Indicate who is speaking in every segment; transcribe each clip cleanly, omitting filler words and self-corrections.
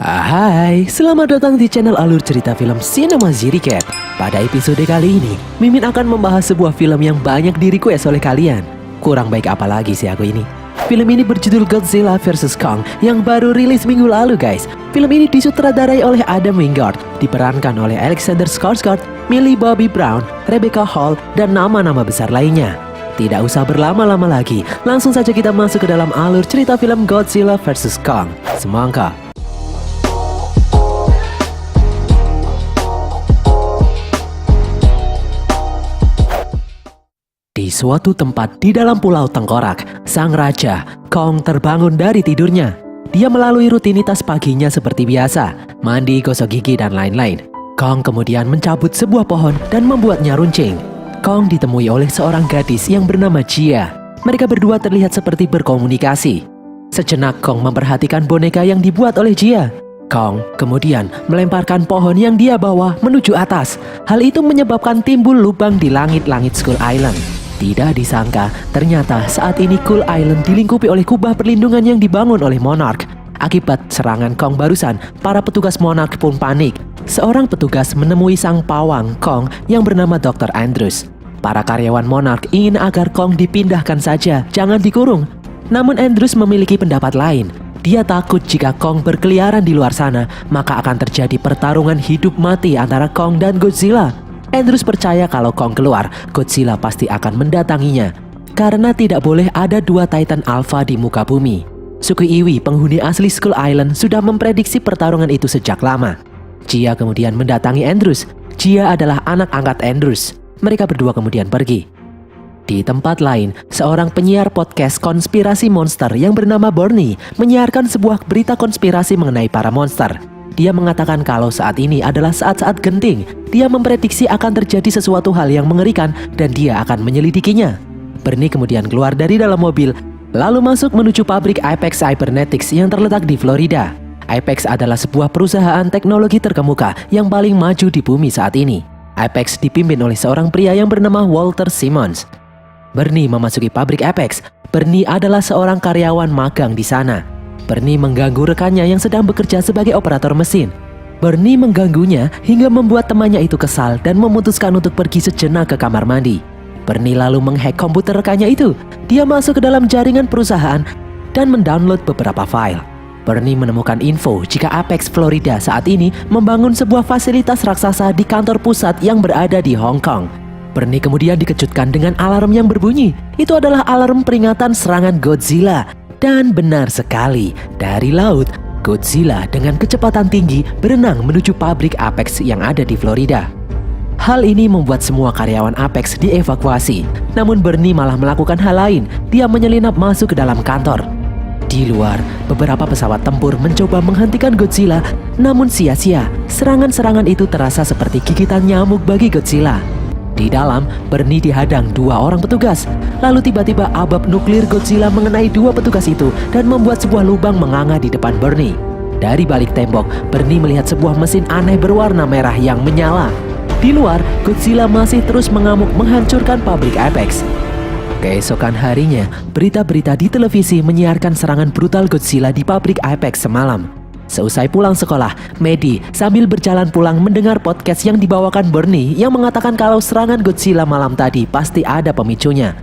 Speaker 1: Hai, selamat datang di channel Alur Cerita Film Cinema Recap. Pada episode kali ini, Mimin akan membahas sebuah film yang banyak di-request oleh kalian. Kurang baik apa lagi sih aku ini? Film ini berjudul Godzilla vs Kong yang baru rilis minggu lalu guys. Film ini disutradarai oleh Adam Wingard, diperankan oleh Alexander Skarsgård, Millie Bobby Brown, Rebecca Hall, dan nama-nama besar lainnya. Tidak usah berlama-lama lagi, langsung saja kita masuk ke dalam alur cerita film Godzilla vs Kong. Semangka. Di suatu tempat di dalam pulau tengkorak, sang raja, Kong, terbangun dari tidurnya. Dia melalui rutinitas paginya seperti biasa, mandi, gosok gigi, dan lain-lain. Kong kemudian mencabut sebuah pohon dan membuatnya runcing. Kong ditemui oleh seorang gadis yang bernama Jia. Mereka berdua terlihat seperti berkomunikasi. Sejenak Kong memperhatikan boneka yang dibuat oleh Jia. Kong kemudian melemparkan pohon yang dia bawa menuju atas. Hal itu menyebabkan timbul lubang di langit-langit Skull Island. Tidak disangka, ternyata saat ini Skull Island dilingkupi oleh kubah perlindungan yang dibangun oleh Monarch. Akibat serangan Kong barusan, para petugas Monarch pun panik. Seorang petugas menemui sang pawang Kong yang bernama Dr. Andrews. Para karyawan Monarch ingin agar Kong dipindahkan saja, jangan dikurung. Namun Andrews memiliki pendapat lain. Dia takut jika Kong berkeliaran di luar sana, maka akan terjadi pertarungan hidup mati antara Kong dan Godzilla. Andrews percaya kalau Kong keluar, Godzilla pasti akan mendatanginya. Karena tidak boleh ada dua Titan Alpha di muka bumi. Suku Iwi, penghuni asli Skull Island, sudah memprediksi pertarungan itu sejak lama. Jia kemudian mendatangi Andrews. Jia adalah anak angkat Andrews. Mereka berdua kemudian pergi. Di tempat lain, seorang penyiar podcast konspirasi monster yang bernama Bernie menyiarkan sebuah berita konspirasi mengenai para monster. Dia mengatakan kalau saat ini adalah saat-saat genting. Dia memprediksi akan terjadi sesuatu hal yang mengerikan dan dia akan menyelidikinya. Bernie kemudian keluar dari dalam mobil, lalu masuk menuju pabrik Apex Cybernetics yang terletak di Florida. Apex adalah sebuah perusahaan teknologi terkemuka yang paling maju di bumi saat ini. Apex dipimpin oleh seorang pria yang bernama Walter Simmons. Bernie memasuki pabrik Apex. Bernie adalah seorang karyawan magang di sana. Bernie mengganggu rekannya yang sedang bekerja sebagai operator mesin. Bernie mengganggunya hingga membuat temannya itu kesal dan memutuskan untuk pergi sejenak ke kamar mandi. Bernie lalu menghack komputer rekannya itu. Dia masuk ke dalam jaringan perusahaan dan mendownload beberapa file. Bernie menemukan info jika Apex Florida saat ini membangun sebuah fasilitas raksasa di kantor pusat yang berada di Hong Kong. Bernie kemudian dikejutkan dengan alarm yang berbunyi. Itu adalah alarm peringatan serangan Godzilla. Dan benar sekali, dari laut, Godzilla dengan kecepatan tinggi berenang menuju pabrik Apex yang ada di Florida. Hal ini membuat semua karyawan Apex dievakuasi. Namun Bernie malah melakukan hal lain. Dia menyelinap masuk ke dalam kantor. Di luar, beberapa pesawat tempur mencoba menghentikan Godzilla, namun sia-sia. Serangan-serangan itu terasa seperti gigitan nyamuk bagi Godzilla. Di dalam, Bernie dihadang dua orang petugas. Lalu tiba-tiba abab nuklir Godzilla mengenai dua petugas itu dan membuat sebuah lubang menganga di depan Bernie. Dari balik tembok, Bernie melihat sebuah mesin aneh berwarna merah yang menyala. Di luar, Godzilla masih terus mengamuk menghancurkan pabrik Apex. Keesokan harinya, berita-berita di televisi menyiarkan serangan brutal Godzilla di pabrik Apex semalam. Seusai pulang sekolah, Maddie sambil berjalan pulang mendengar podcast yang dibawakan Bernie yang mengatakan kalau serangan Godzilla malam tadi pasti ada pemicunya.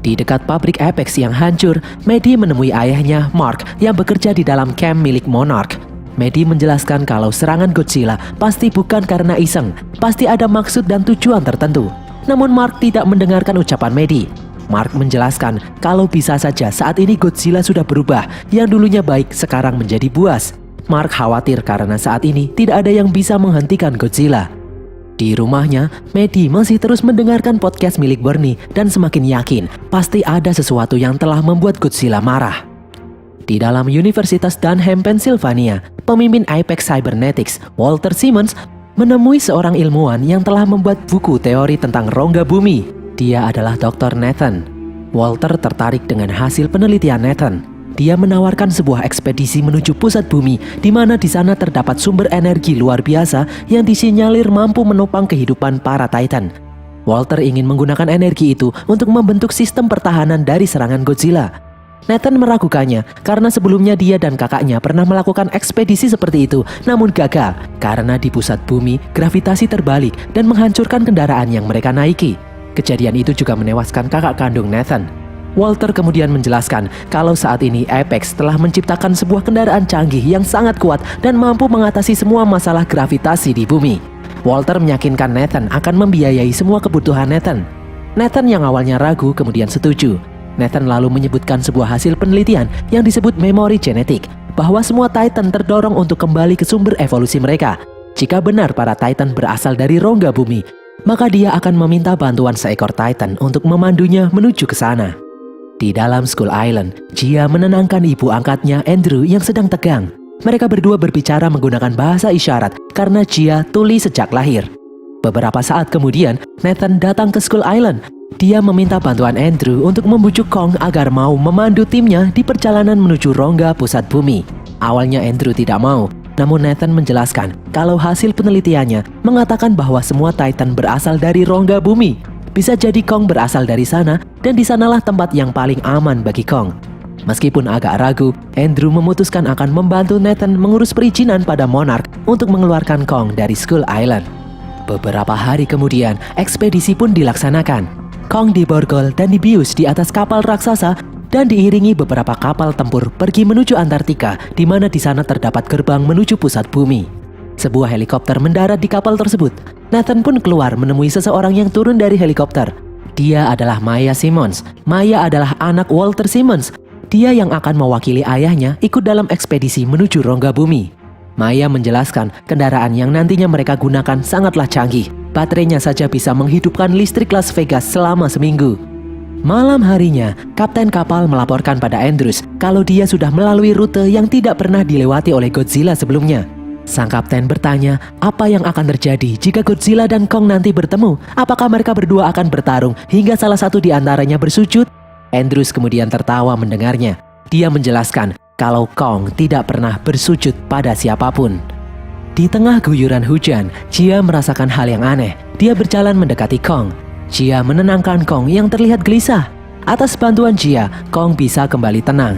Speaker 1: Di dekat pabrik Apex yang hancur, Maddie menemui ayahnya, Mark, yang bekerja di dalam camp milik Monarch. Maddie menjelaskan kalau serangan Godzilla pasti bukan karena iseng, pasti ada maksud dan tujuan tertentu. Namun Mark tidak mendengarkan ucapan Maddie. Mark menjelaskan kalau bisa saja saat ini Godzilla sudah berubah, yang dulunya baik sekarang menjadi buas. Mark khawatir karena saat ini tidak ada yang bisa menghentikan Godzilla. Di rumahnya, Maddie masih terus mendengarkan podcast milik Bernie dan semakin yakin pasti ada sesuatu yang telah membuat Godzilla marah. Di dalam Universitas Dunham, Pennsylvania, pemimpin Apex Cybernetics, Walter Simmons, menemui seorang ilmuwan yang telah membuat buku teori tentang rongga bumi. Dia adalah Dr. Nathan. Walter tertarik dengan hasil penelitian Nathan. Dia menawarkan sebuah ekspedisi menuju pusat bumi, di mana di sana terdapat sumber energi luar biasa yang disinyalir mampu menopang kehidupan para Titan. Walter ingin menggunakan energi itu untuk membentuk sistem pertahanan dari serangan Godzilla. Nathan meragukannya karena sebelumnya dia dan kakaknya pernah melakukan ekspedisi seperti itu, namun gagal karena di pusat bumi gravitasi terbalik dan menghancurkan kendaraan yang mereka naiki. Kejadian itu juga menewaskan kakak kandung Nathan. Walter kemudian menjelaskan kalau saat ini Apex telah menciptakan sebuah kendaraan canggih yang sangat kuat dan mampu mengatasi semua masalah gravitasi di bumi. Walter meyakinkan Nathan akan membiayai semua kebutuhan Nathan. Nathan yang awalnya ragu kemudian setuju. Nathan lalu menyebutkan sebuah hasil penelitian yang disebut memori genetik, bahwa semua Titan terdorong untuk kembali ke sumber evolusi mereka. Jika benar para Titan berasal dari rongga bumi, maka dia akan meminta bantuan seekor Titan untuk memandunya menuju ke sana. Di dalam Skull Island, Jia menenangkan ibu angkatnya Andrew yang sedang tegang. Mereka berdua berbicara menggunakan bahasa isyarat karena Jia tuli sejak lahir. Beberapa saat kemudian, Nathan datang ke Skull Island. Dia meminta bantuan Andrew untuk membujuk Kong agar mau memandu timnya di perjalanan menuju rongga pusat bumi. Awalnya Andrew tidak mau, namun Nathan menjelaskan kalau hasil penelitiannya mengatakan bahwa semua Titan berasal dari rongga bumi. Bisa jadi Kong berasal dari sana, dan di sanalah tempat yang paling aman bagi Kong. Meskipun agak ragu, Andrew memutuskan akan membantu Nathan mengurus perizinan pada Monarch untuk mengeluarkan Kong dari Skull Island. Beberapa hari kemudian, ekspedisi pun dilaksanakan. Kong diborgol dan dibius di atas kapal raksasa dan diiringi beberapa kapal tempur pergi menuju Antartika, di mana di sana terdapat gerbang menuju pusat bumi. Sebuah helikopter mendarat di kapal tersebut. Nathan pun keluar menemui seseorang yang turun dari helikopter. Dia adalah Maya Simmons. Maya adalah anak Walter Simmons. Dia yang akan mewakili ayahnya ikut dalam ekspedisi menuju rongga bumi. Maya menjelaskan kendaraan yang nantinya mereka gunakan sangatlah canggih. Baterainya saja bisa menghidupkan listrik Las Vegas selama seminggu. Malam harinya, kapten kapal melaporkan pada Andrews kalau dia sudah melalui rute yang tidak pernah dilewati oleh Godzilla sebelumnya. Sang kapten bertanya apa yang akan terjadi jika Godzilla dan Kong nanti bertemu. Apakah mereka berdua akan bertarung hingga salah satu di antaranya bersujud? Andrews kemudian tertawa mendengarnya. Dia menjelaskan kalau Kong tidak pernah bersujud pada siapapun. Di tengah guyuran hujan, Jia merasakan hal yang aneh. Dia berjalan mendekati Kong. Jia menenangkan Kong yang terlihat gelisah. Atas bantuan Jia, Kong bisa kembali tenang.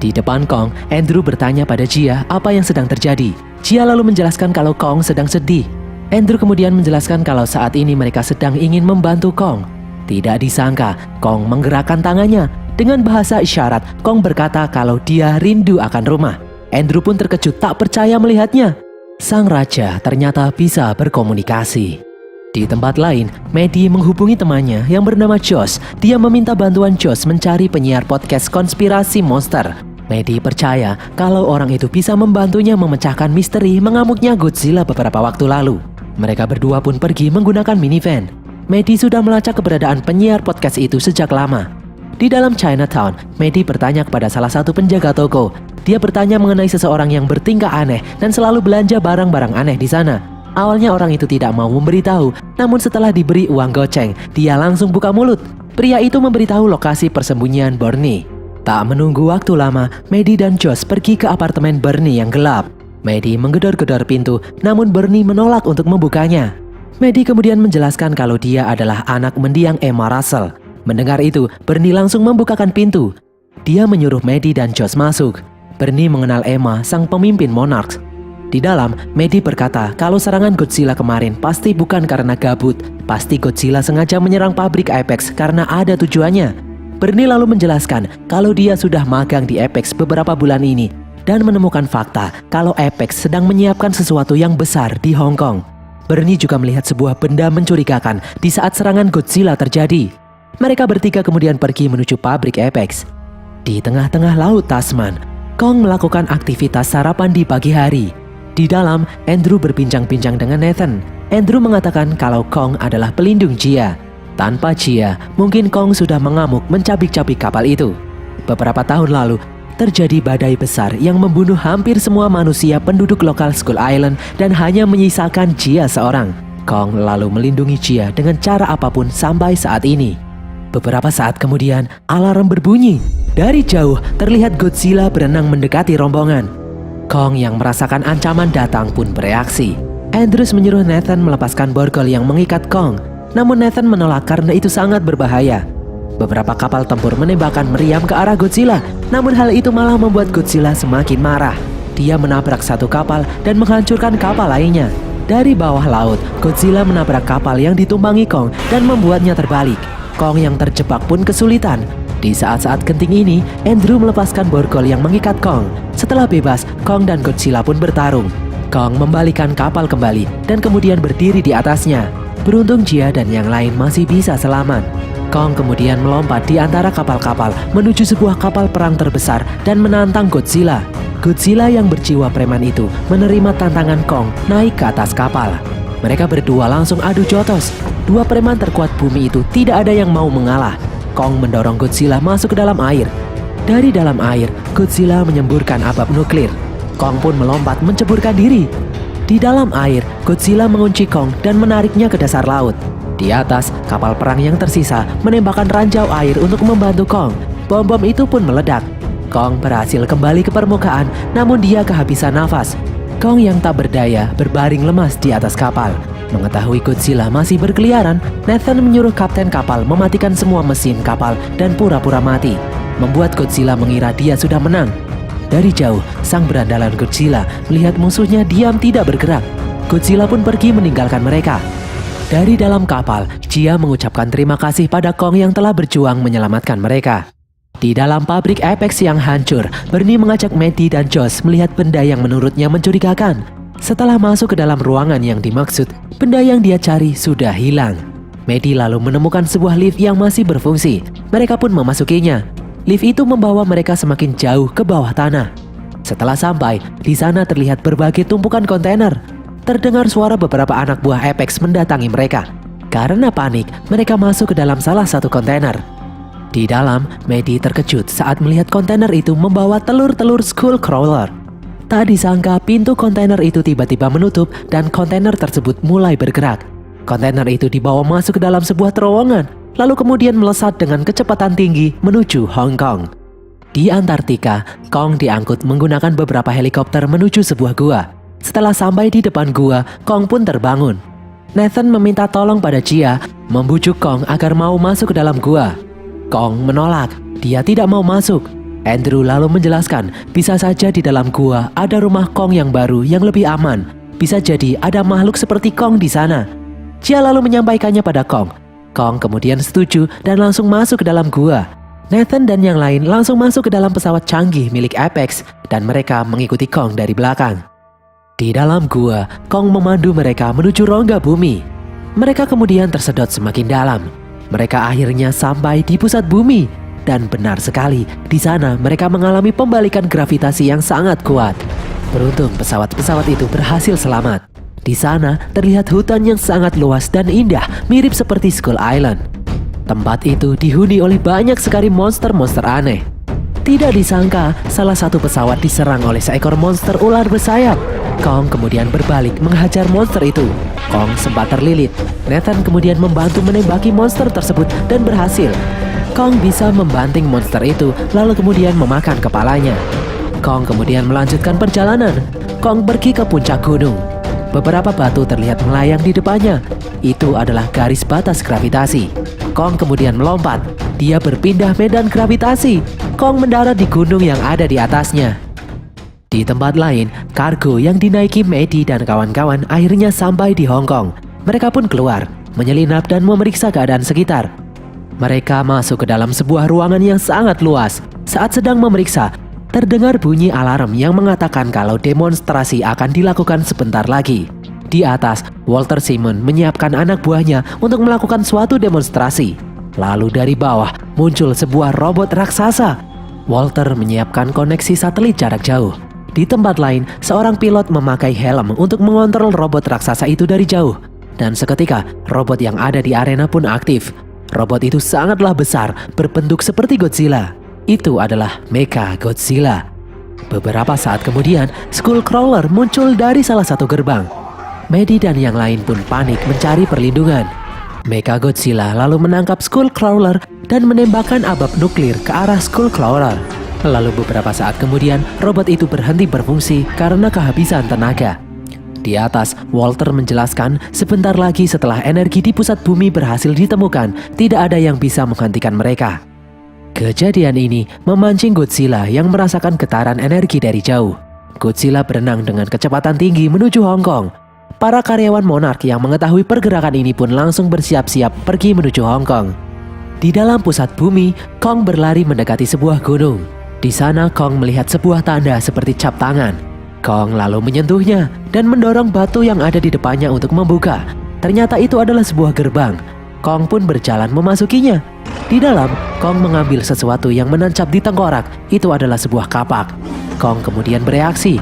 Speaker 1: Di depan Kong, Andrew bertanya pada Jia apa yang sedang terjadi. Jia lalu menjelaskan kalau Kong sedang sedih. Andrew kemudian menjelaskan kalau saat ini mereka sedang ingin membantu Kong. Tidak disangka, Kong menggerakkan tangannya. Dengan bahasa isyarat, Kong berkata kalau dia rindu akan rumah. Andrew pun terkejut tak percaya melihatnya. Sang raja ternyata bisa berkomunikasi. Di tempat lain, Maddie menghubungi temannya yang bernama Josh. Dia meminta bantuan Josh mencari penyiar podcast konspirasi monster. Maddie percaya kalau orang itu bisa membantunya memecahkan misteri mengamuknya Godzilla beberapa waktu lalu. Mereka berdua pun pergi menggunakan minivan. Maddie sudah melacak keberadaan penyiar podcast itu sejak lama. Di dalam Chinatown, Maddie bertanya kepada salah satu penjaga toko. Dia bertanya mengenai seseorang yang bertingkah aneh dan selalu belanja barang-barang aneh di sana. Awalnya orang itu tidak mau memberitahu, namun setelah diberi uang goceng, dia langsung buka mulut. Pria itu memberitahu lokasi persembunyian Bernie. Tak menunggu waktu lama, Maddie dan Josh pergi ke apartemen Bernie yang gelap. Maddie menggedor-gedor pintu, namun Bernie menolak untuk membukanya. Maddie kemudian menjelaskan kalau dia adalah anak mendiang Emma Russell. Mendengar itu, Bernie langsung membukakan pintu. Dia menyuruh Maddie dan Josh masuk. Bernie mengenal Emma, sang pemimpin Monarch. Di dalam, Maddie berkata kalau serangan Godzilla kemarin pasti bukan karena gabut. Pasti Godzilla sengaja menyerang pabrik Apex karena ada tujuannya. Bernie lalu menjelaskan kalau dia sudah magang di Apex beberapa bulan ini dan menemukan fakta kalau Apex sedang menyiapkan sesuatu yang besar di Hong Kong. Bernie juga melihat sebuah benda mencurigakan di saat serangan Godzilla terjadi. Mereka bertiga kemudian pergi menuju pabrik Apex. Di tengah-tengah laut Tasman, Kong melakukan aktivitas sarapan di pagi hari. Di dalam, Andrew berbincang-bincang dengan Nathan. Andrew mengatakan kalau Kong adalah pelindung Jia. Tanpa Jia, mungkin Kong sudah mengamuk mencabik-cabik kapal itu. Beberapa tahun lalu, terjadi badai besar yang membunuh hampir semua manusia penduduk lokal Skull Island dan hanya menyisakan Jia seorang. Kong lalu melindungi Jia dengan cara apapun sampai saat ini. Beberapa saat kemudian, alarm berbunyi. Dari jauh, terlihat Godzilla berenang mendekati rombongan. Kong yang merasakan ancaman datang pun bereaksi. Andrews menyuruh Nathan melepaskan borgol yang mengikat Kong. Namun Nathan menolak karena itu sangat berbahaya. Beberapa kapal tempur menembakkan meriam ke arah Godzilla, namun hal itu malah membuat Godzilla semakin marah. Dia menabrak satu kapal dan menghancurkan kapal lainnya. Dari bawah laut, Godzilla menabrak kapal yang ditumpangi Kong dan membuatnya terbalik. Kong yang terjebak pun kesulitan. Di saat-saat genting ini, Andrew melepaskan borgol yang mengikat Kong. Setelah bebas, Kong dan Godzilla pun bertarung. Kong membalikan kapal kembali dan kemudian berdiri di atasnya. Beruntung Jia dan yang lain masih bisa selamat. Kong kemudian melompat di antara kapal-kapal menuju sebuah kapal perang terbesar dan menantang Godzilla. Godzilla yang berjiwa preman itu menerima tantangan Kong naik ke atas kapal. Mereka berdua langsung adu jotos. Dua preman terkuat bumi itu tidak ada yang mau mengalah. Kong mendorong Godzilla masuk ke dalam air. Dari dalam air, Godzilla menyemburkan abab nuklir. Kong pun melompat menceburkan diri. Di dalam air, Godzilla mengunci Kong dan menariknya ke dasar laut. Di atas, kapal perang yang tersisa menembakkan ranjau air untuk membantu Kong. Bom-bom itu pun meledak. Kong berhasil kembali ke permukaan, namun dia kehabisan nafas. Kong yang tak berdaya berbaring lemas di atas kapal. Mengetahui Godzilla masih berkeliaran, Nathan menyuruh kapten kapal mematikan semua mesin kapal dan pura-pura mati, membuat Godzilla mengira dia sudah menang. Dari jauh, sang berandalan Godzilla melihat musuhnya diam tidak bergerak. Godzilla pun pergi meninggalkan mereka. Dari dalam kapal, Jia mengucapkan terima kasih pada Kong yang telah berjuang menyelamatkan mereka. Di dalam pabrik Apex yang hancur, Bernie mengajak Maddie dan Josh melihat benda yang menurutnya mencurigakan. Setelah masuk ke dalam ruangan yang dimaksud, benda yang dia cari sudah hilang. Maddie lalu menemukan sebuah lift yang masih berfungsi. Mereka pun memasukinya. Lift itu membawa mereka semakin jauh ke bawah tanah. Setelah sampai, di sana terlihat berbagai tumpukan kontainer. Terdengar suara beberapa anak buah Apex mendatangi mereka. Karena panik, mereka masuk ke dalam salah satu kontainer. Di dalam, Maddie terkejut saat melihat kontainer itu membawa telur-telur Skullcrawler. Tak disangka pintu kontainer itu tiba-tiba menutup dan kontainer tersebut mulai bergerak. Kontainer itu dibawa masuk ke dalam sebuah terowongan, lalu kemudian melesat dengan kecepatan tinggi menuju Hong Kong. Di Antartika, Kong diangkut menggunakan beberapa helikopter menuju sebuah gua. Setelah sampai di depan gua, Kong pun terbangun. Nathan meminta tolong pada Jia, membujuk Kong agar mau masuk ke dalam gua. Kong menolak, dia tidak mau masuk. Andrew lalu menjelaskan, bisa saja di dalam gua ada rumah Kong yang baru yang lebih aman. Bisa jadi ada makhluk seperti Kong di sana. Jia lalu menyampaikannya pada Kong. Kong kemudian setuju dan langsung masuk ke dalam gua. Nathan dan yang lain langsung masuk ke dalam pesawat canggih milik Apex dan mereka mengikuti Kong dari belakang. Di dalam gua, Kong memandu mereka menuju rongga bumi. Mereka kemudian tersedot semakin dalam. Mereka akhirnya sampai di pusat bumi. Dan benar sekali, di sana mereka mengalami pembalikan gravitasi yang sangat kuat. Beruntung pesawat-pesawat itu berhasil selamat. Di sana terlihat hutan yang sangat luas dan indah, mirip seperti Skull Island. Tempat itu dihuni oleh banyak sekali monster-monster aneh. Tidak disangka, salah satu pesawat diserang oleh seekor monster ular bersayap. Kong kemudian berbalik menghajar monster itu. Kong sempat terlilit. Nathan kemudian membantu menembaki monster tersebut dan berhasil. Kong bisa membanting monster itu, lalu kemudian memakan kepalanya. Kong kemudian melanjutkan perjalanan. Kong pergi ke puncak gunung. Beberapa batu terlihat melayang di depannya. Itu adalah garis batas gravitasi. Kong kemudian melompat. Dia berpindah medan gravitasi. Kong mendarat di gunung yang ada di atasnya. Di tempat lain, kargo yang dinaiki Maddie dan kawan-kawan akhirnya sampai di Hong Kong. Mereka pun keluar, menyelinap dan memeriksa keadaan sekitar. Mereka masuk ke dalam sebuah ruangan yang sangat luas. Saat sedang memeriksa, terdengar bunyi alarm yang mengatakan kalau demonstrasi akan dilakukan sebentar lagi. Di atas, Walter Simon menyiapkan anak buahnya untuk melakukan suatu demonstrasi. Lalu dari bawah muncul sebuah robot raksasa. Walter menyiapkan koneksi satelit jarak jauh. Di tempat lain, seorang pilot memakai helm untuk mengontrol robot raksasa itu dari jauh. Dan seketika, robot yang ada di arena pun aktif. Robot itu sangatlah besar, berbentuk seperti Godzilla. Itu adalah Mecha Godzilla. Beberapa saat kemudian, Skullcrawler muncul dari salah satu gerbang. Maddie dan yang lain pun panik mencari perlindungan. Mecha Godzilla lalu menangkap Skullcrawler dan menembakkan abab nuklir ke arah Skullcrawler. Lalu beberapa saat kemudian, robot itu berhenti berfungsi karena kehabisan tenaga. Di atas, Walter menjelaskan sebentar lagi setelah energi di pusat bumi berhasil ditemukan, tidak ada yang bisa menghentikan mereka. Kejadian ini memancing Godzilla yang merasakan getaran energi dari jauh. Godzilla berenang dengan kecepatan tinggi menuju Hong Kong. Para karyawan Monarch yang mengetahui pergerakan ini pun langsung bersiap-siap pergi menuju Hong Kong. Di dalam pusat bumi, Kong berlari mendekati sebuah gunung. Di sana Kong melihat sebuah tanda seperti cap tangan. Kong lalu menyentuhnya dan mendorong batu yang ada di depannya untuk membuka. Ternyata itu adalah sebuah gerbang. Kong pun berjalan memasukinya. Di dalam, Kong mengambil sesuatu yang menancap di tengkorak. Itu adalah sebuah kapak. Kong kemudian bereaksi.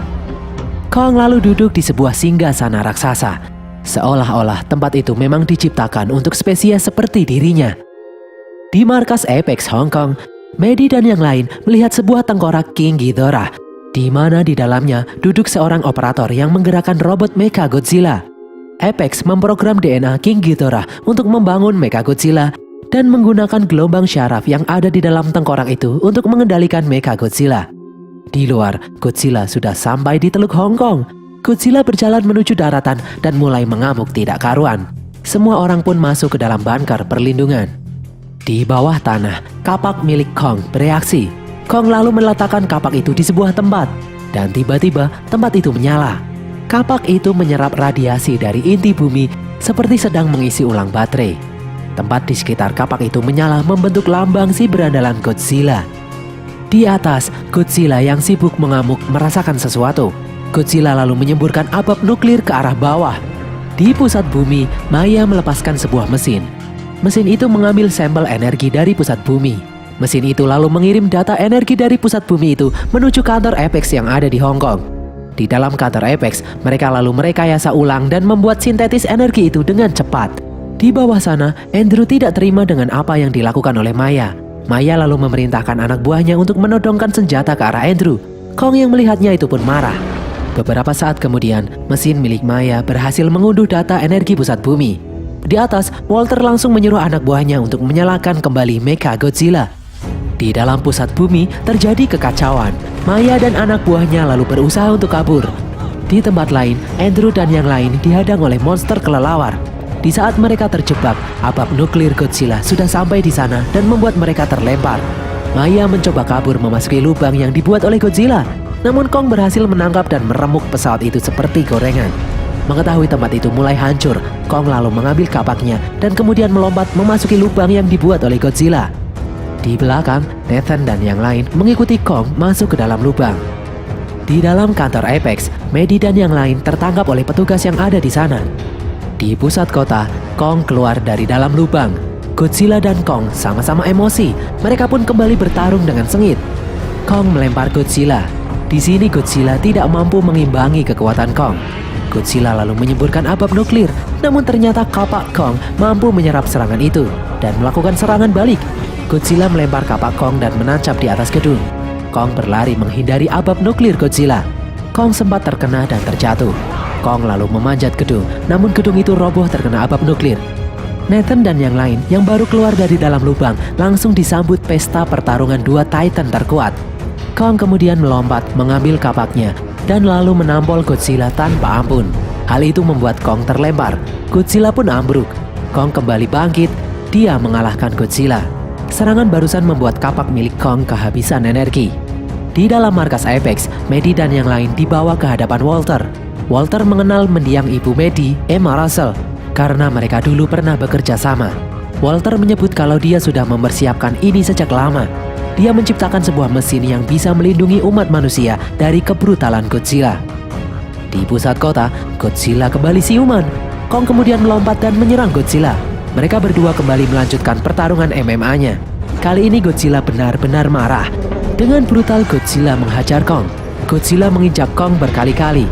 Speaker 1: Kong lalu duduk di sebuah singgasana raksasa. Seolah-olah tempat itu memang diciptakan untuk spesies seperti dirinya. Di markas Apex Hong Kong, Medi dan yang lain melihat sebuah tengkorak King Ghidorah, di mana di dalamnya duduk seorang operator yang menggerakkan robot Mecha Godzilla. Apex memprogram DNA King Ghidorah untuk membangun Mecha Godzilla dan menggunakan gelombang syaraf yang ada di dalam tengkorak itu untuk mengendalikan Mecha Godzilla. Di luar, Godzilla sudah sampai di Teluk Hong Kong. Godzilla berjalan menuju daratan dan mulai mengamuk tidak karuan. Semua orang pun masuk ke dalam bunker perlindungan. Di bawah tanah, kapak milik Kong bereaksi. Kong lalu meletakkan kapak itu di sebuah tempat. Dan tiba-tiba tempat itu menyala. Kapak itu menyerap radiasi dari inti bumi seperti sedang mengisi ulang baterai. Tempat di sekitar kapak itu menyala membentuk lambang si berandalan Godzilla. Di atas, Godzilla yang sibuk mengamuk merasakan sesuatu. Godzilla lalu menyemburkan asap nuklir ke arah bawah. Di pusat bumi, Maya melepaskan sebuah mesin. Mesin itu mengambil sampel energi dari pusat bumi. Mesin itu lalu mengirim data energi dari pusat bumi itu menuju kantor Apex yang ada di Hong Kong. Di dalam kantor Apex, mereka lalu merekayasa ulang dan membuat sintetis energi itu dengan cepat. Di bawah sana, Andrew tidak terima dengan apa yang dilakukan oleh Maya. Maya lalu memerintahkan anak buahnya untuk menodongkan senjata ke arah Andrew. Kong yang melihatnya itu pun marah. Beberapa saat kemudian, mesin milik Maya berhasil mengunduh data energi pusat bumi. Di atas, Walter langsung menyuruh anak buahnya untuk menyalakan kembali Mecha Godzilla. Di dalam pusat bumi terjadi kekacauan. Maya dan anak buahnya lalu berusaha untuk kabur. Di tempat lain, Andrew dan yang lain dihadang oleh monster kelelawar. Di saat mereka terjebak, asap nuklir Godzilla sudah sampai di sana dan membuat mereka terlempar. Maya mencoba kabur memasuki lubang yang dibuat oleh Godzilla. Namun Kong berhasil menangkap dan meremuk pesawat itu seperti gorengan. Mengetahui tempat itu mulai hancur, Kong lalu mengambil kapaknya dan kemudian melompat memasuki lubang yang dibuat oleh Godzilla. Di belakang, Nathan dan yang lain mengikuti Kong masuk ke dalam lubang. Di dalam kantor Apex, Medi dan yang lain tertangkap oleh petugas yang ada di sana. Di pusat kota, Kong keluar dari dalam lubang. Godzilla dan Kong sama-sama emosi. Mereka pun kembali bertarung dengan sengit. Kong melempar Godzilla. Di sini Godzilla tidak mampu mengimbangi kekuatan Kong. Godzilla lalu menyemburkan asap nuklir, namun ternyata kapak Kong mampu menyerap serangan itu dan melakukan serangan balik. Godzilla melempar kapak Kong dan menancap di atas gedung. Kong berlari menghindari asap nuklir Godzilla. Kong sempat terkena dan terjatuh. Kong lalu memanjat gedung, namun gedung itu roboh terkena asap nuklir. Nathan dan yang lain yang baru keluar dari dalam lubang langsung disambut pesta pertarungan dua Titan terkuat. Kong kemudian melompat mengambil kapaknya dan lalu menampol Godzilla tanpa ampun. Hal itu membuat Kong terlempar. Godzilla pun ambruk. Kong kembali bangkit. Dia mengalahkan Godzilla. Serangan barusan membuat kapak milik Kong kehabisan energi. Di dalam markas Apex, Medi dan yang lain dibawa ke hadapan Walter. Walter mengenal mendiang ibu Medi, Emma Russell, karena mereka dulu pernah bekerja sama. Walter menyebut kalau dia sudah mempersiapkan ini sejak lama. Dia menciptakan sebuah mesin yang bisa melindungi umat manusia dari kebrutalan Godzilla. Di pusat kota, Godzilla kembali siuman. Kong kemudian melompat dan menyerang Godzilla. Mereka berdua kembali melanjutkan pertarungan MMA-nya. Kali ini Godzilla benar-benar marah. Dengan brutal Godzilla menghajar Kong. Godzilla menginjak Kong berkali-kali.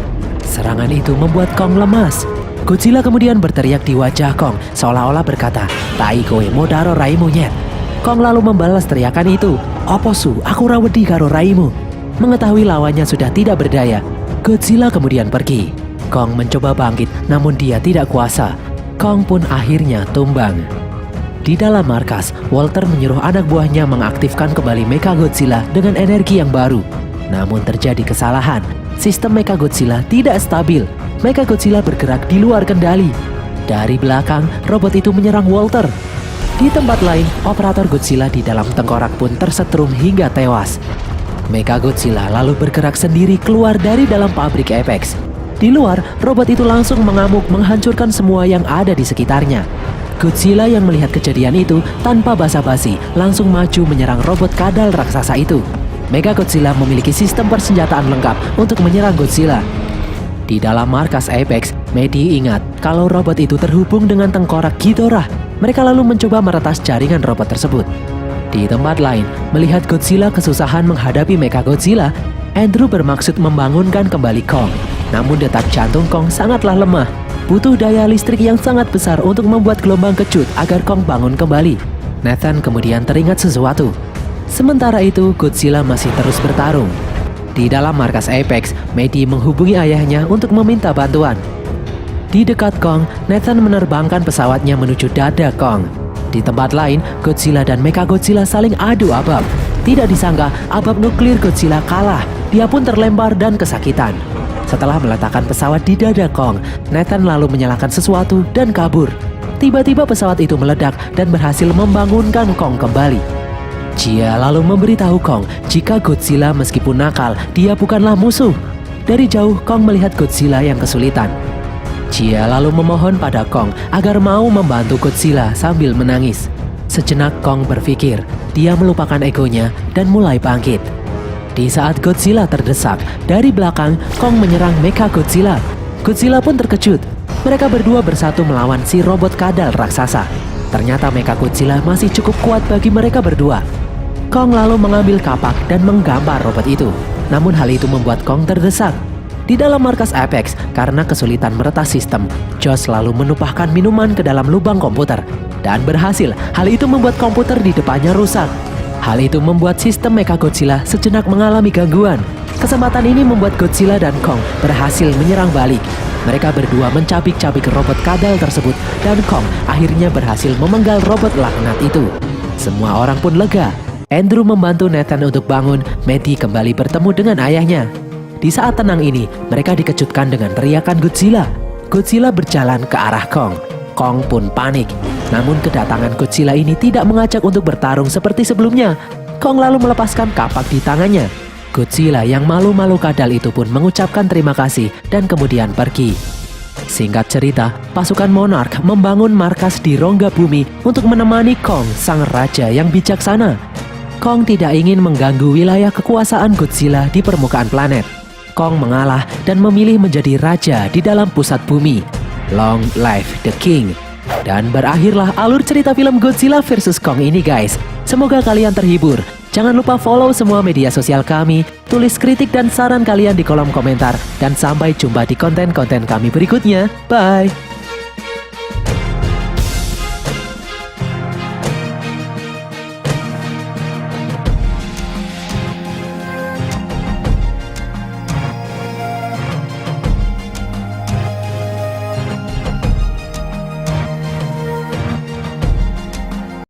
Speaker 1: Serangan itu membuat Kong lemas. Godzilla kemudian berteriak di wajah Kong seolah-olah berkata, "Tai kowe modaro raimu nyet." Kong lalu membalas teriakan itu, "Opo su, aku ra wedi karo raimu." Mengetahui lawannya sudah tidak berdaya, Godzilla kemudian pergi. Kong mencoba bangkit, namun dia tidak kuasa. Kong pun akhirnya tumbang. Di dalam markas, Walter menyuruh anak buahnya mengaktifkan kembali Mecha Godzilla dengan energi yang baru. Namun terjadi kesalahan. Sistem Mecha Godzilla tidak stabil. Mechagodzilla bergerak di luar kendali. Dari belakang, robot itu menyerang Walter. Di tempat lain, operator Godzilla di dalam tengkorak pun tersetrum hingga tewas. Mechagodzilla lalu bergerak sendiri keluar dari dalam pabrik Apex. Di luar, robot itu langsung mengamuk menghancurkan semua yang ada di sekitarnya. Godzilla yang melihat kejadian itu tanpa basa-basi langsung maju menyerang robot kadal raksasa itu. Mechagodzilla memiliki sistem persenjataan lengkap untuk menyerang Godzilla. Di dalam markas Apex, Medi ingat kalau robot itu terhubung dengan tengkorak Ghidorah. Mereka lalu mencoba meretas jaringan robot tersebut. Di tempat lain, melihat Godzilla kesusahan menghadapi Mechagodzilla, Andrew bermaksud membangunkan kembali Kong. Namun detak jantung Kong sangatlah lemah. Butuh daya listrik yang sangat besar untuk membuat gelombang kejut agar Kong bangun kembali. Nathan kemudian teringat sesuatu. Sementara itu, Godzilla masih terus bertarung. Di dalam markas Apex, Medi menghubungi ayahnya untuk meminta bantuan. Di dekat Kong, Nathan menerbangkan pesawatnya menuju dada Kong. Di tempat lain, Godzilla dan Mechagodzilla saling adu abab. Tidak disangka, abab nuklir Godzilla kalah. Dia pun terlempar dan kesakitan. Setelah meletakkan pesawat di dada Kong, Nathan lalu menyalakan sesuatu dan kabur. Tiba-tiba pesawat itu meledak dan berhasil membangunkan Kong kembali. Jia lalu memberitahu Kong jika Godzilla meskipun nakal, dia bukanlah musuh. Dari jauh, Kong melihat Godzilla yang kesulitan. Jia lalu memohon pada Kong agar mau membantu Godzilla sambil menangis. Sejenak Kong berpikir, dia melupakan egonya dan mulai bangkit. Di saat Godzilla terdesak, dari belakang Kong menyerang Mechagodzilla. Godzilla pun terkejut. Mereka berdua bersatu melawan si robot kadal raksasa. Ternyata Mechagodzilla masih cukup kuat bagi mereka berdua. Kong lalu mengambil kapak dan menggampar robot itu. Namun hal itu membuat Kong terdesak. Di dalam markas Apex, karena kesulitan meretas sistem, Josh lalu menumpahkan minuman ke dalam lubang komputer. Dan berhasil, hal itu membuat komputer di depannya rusak. Hal itu membuat sistem Mechagodzilla sejenak mengalami gangguan. Kesempatan ini membuat Godzilla dan Kong berhasil menyerang balik. Mereka berdua mencabik-cabik robot kadal tersebut dan Kong akhirnya berhasil memenggal robot laknat itu. Semua orang pun lega. Andrew membantu Nathan untuk bangun. Medi kembali bertemu dengan ayahnya. Di saat tenang ini, mereka dikejutkan dengan teriakan Godzilla. Godzilla berjalan ke arah Kong. Kong pun panik. Namun kedatangan Godzilla ini tidak mengajak untuk bertarung seperti sebelumnya. Kong lalu melepaskan kapak di tangannya. Godzilla yang malu-malu kadal itu pun mengucapkan terima kasih dan kemudian pergi. Singkat cerita, pasukan Monarch membangun markas di rongga bumi untuk menemani Kong, sang raja yang bijaksana. Kong tidak ingin mengganggu wilayah kekuasaan Godzilla di permukaan planet. Kong mengalah dan memilih menjadi raja di dalam pusat bumi. Long live the king. Dan berakhirlah alur cerita film Godzilla vs Kong ini guys. Semoga kalian terhibur. Jangan lupa follow semua media sosial kami, tulis kritik dan saran kalian di kolom komentar, dan sampai jumpa di konten-konten kami berikutnya. Bye!